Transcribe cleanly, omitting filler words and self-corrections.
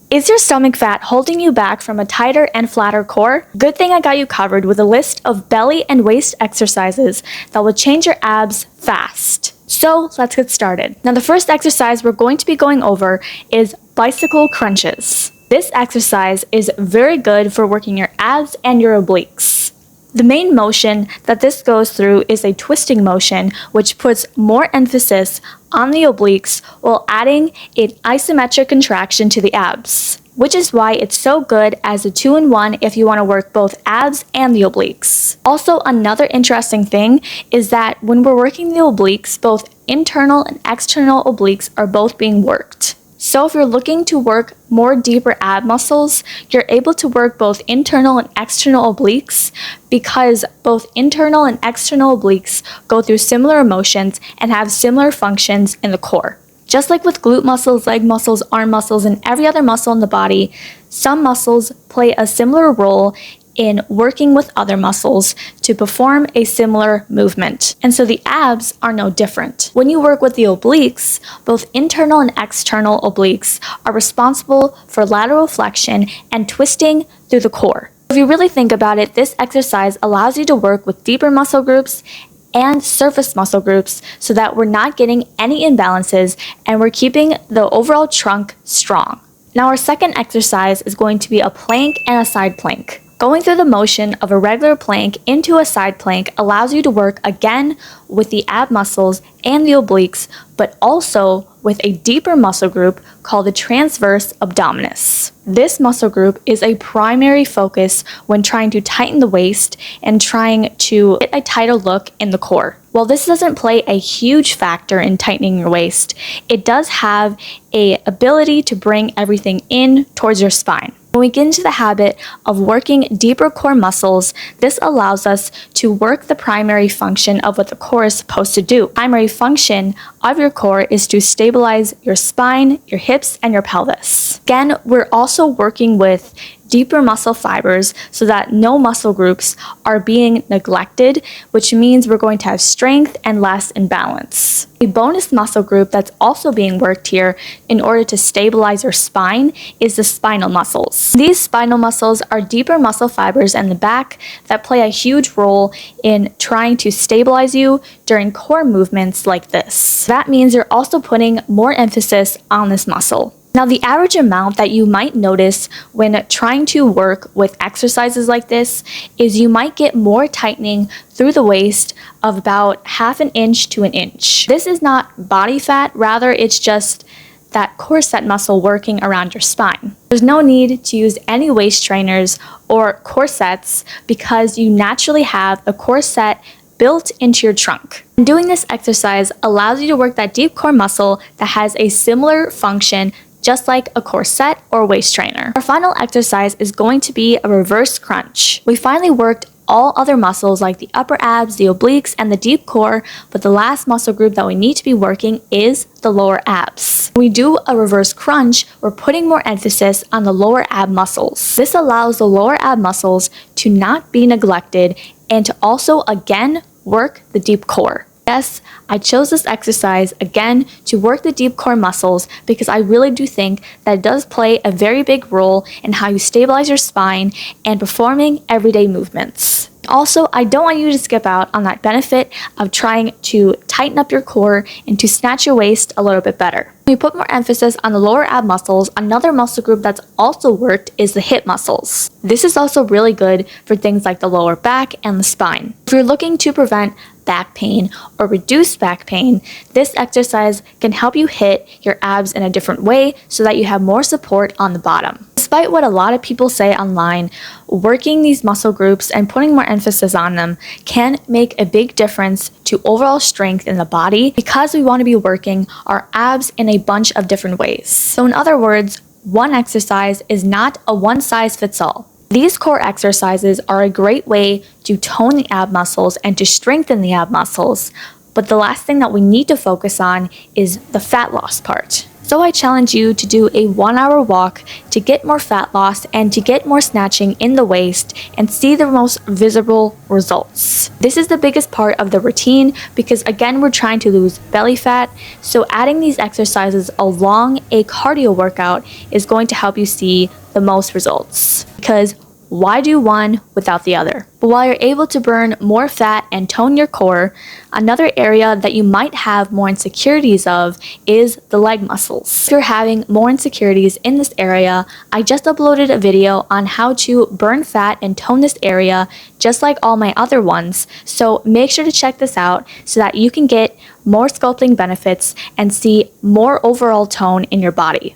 Is your stomach fat holding you back from a tighter and flatter core? Good thing I got you covered with a list of belly and waist exercises that will change your abs fast. So let's get started. Now the first exercise we're going to be going over is bicycle crunches. This exercise is very good for working your abs and your obliques. The main motion that this goes through is a twisting motion, which puts more emphasis on the obliques while adding an isometric contraction to the abs, which is why it's so good as a 2-in-1 if you want to work both abs and the obliques. Also, another interesting thing is that when we're working the obliques, both internal and external obliques are both being worked. So if you're looking to work more deeper ab muscles, you're able to work both internal and external obliques because both internal and external obliques go through similar motions and have similar functions in the core. Just like with glute muscles, leg muscles, arm muscles, and every other muscle in the body, some muscles play a similar role in working with other muscles to perform a similar movement. And so the abs are no different. When you work with the obliques, both internal and external obliques are responsible for lateral flexion and twisting through the core. If you really think about it, this exercise allows you to work with deeper muscle groups and surface muscle groups so that we're not getting any imbalances and we're keeping the overall trunk strong. Now our second exercise is going to be a plank and a side plank. Going through the motion of a regular plank into a side plank allows you to work again with the ab muscles and the obliques, but also with a deeper muscle group called the transverse abdominis. This muscle group is a primary focus when trying to tighten the waist and trying to get a tighter look in the core. While this doesn't play a huge factor in tightening your waist, it does have an ability to bring everything in towards your spine. When we get into the habit of working deeper core muscles, this allows us to work the primary function of what the core is supposed to do. Primary function of your core is to stabilize your spine, your hips, and your pelvis. Again, we're also working with deeper muscle fibers so that no muscle groups are being neglected, which means we're going to have strength and less imbalance. A bonus muscle group that's also being worked here in order to stabilize your spine is the spinal muscles. These spinal muscles are deeper muscle fibers in the back that play a huge role in trying to stabilize you during core movements like this. That means you're also putting more emphasis on this muscle. Now, the average amount that you might notice when trying to work with exercises like this is you might get more tightening through the waist of about 1/2 inch to 1 inch. This is not body fat, rather it's just that corset muscle working around your spine. There's no need to use any waist trainers or corsets because you naturally have a corset built into your trunk. And doing this exercise allows you to work that deep core muscle that has a similar function just like a corset or waist trainer. Our final exercise is going to be a reverse crunch. We finally worked all other muscles like the upper abs, the obliques, and the deep core, but the last muscle group that we need to be working is the lower abs. When we do a reverse crunch, we're putting more emphasis on the lower ab muscles. This allows the lower ab muscles to not be neglected and to also again work the deep core. Yes, I chose this exercise again to work the deep core muscles because I really do think that it does play a very big role in how you stabilize your spine and performing everyday movements. Also, I don't want you to skip out on that benefit of trying to tighten up your core and to snatch your waist a little bit better. When we put more emphasis on the lower ab muscles, another muscle group that's also worked is the hip muscles. This is also really good for things like the lower back and the spine. If you're looking to prevent back pain or reduce back pain, this exercise can help you hit your abs in a different way so that you have more support on the bottom. Despite what a lot of people say online, working these muscle groups and putting more emphasis on them can make a big difference to overall strength in the body because we want to be working our abs in a bunch of different ways. So in other words, one exercise is not a one-size-fits-all. These core exercises are a great way to tone the ab muscles and to strengthen the ab muscles, but the last thing that we need to focus on is the fat loss part. So I challenge you to do a 1-hour walk to get more fat loss and to get more snatching in the waist and see the most visible results. This is the biggest part of the routine because again, we're trying to lose belly fat. So adding these exercises along a cardio workout is going to help you see the most results, because why do one without the other? But while you're able to burn more fat and tone your core, another area that you might have more insecurities of is the leg muscles. If you're having more insecurities in this area, I just uploaded a video on how to burn fat and tone this area just like all my other ones. So make sure to check this out so that you can get more sculpting benefits and see more overall tone in your body.